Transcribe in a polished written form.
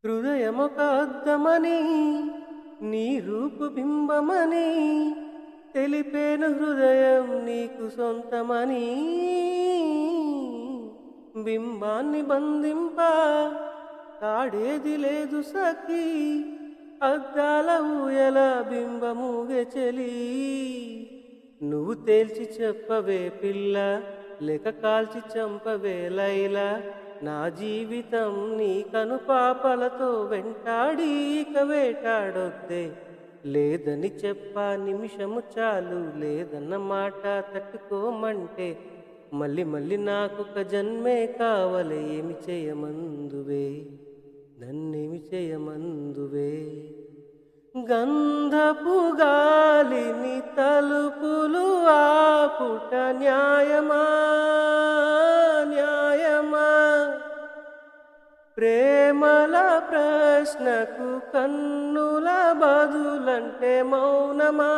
హృదయమొక అద్దమని నీ రూపు బింబమని తెలిపేను హృదయం నీకు సొంతమని బింబాన్ని బంధింప తాడేది లేదు సఖీ అద్దాల ఊయల బింబమూగె చెలి నువ్వు తేల్చి చెప్పవే పిల్ల లేక కాల్చి చంపవే లైలా నా జీవితం నీ కనుపాపలతో వెంటాడి ఇక వేటాడొద్దే లేదని చెప్పా నిమిషము చాలు లేదన్న మాట తట్టుకోమంటే మళ్ళీ మళ్ళీ నాకొక జన్మే కావలే ఏమి చేయమందువే నన్నేమి చేయమందువే గంధపు గాలిని తలుపులు ఆపుట న్యాయమా న్యాయమా ప్రేమల ప్రశ్నకు కన్నుల బదులంటే మౌనమా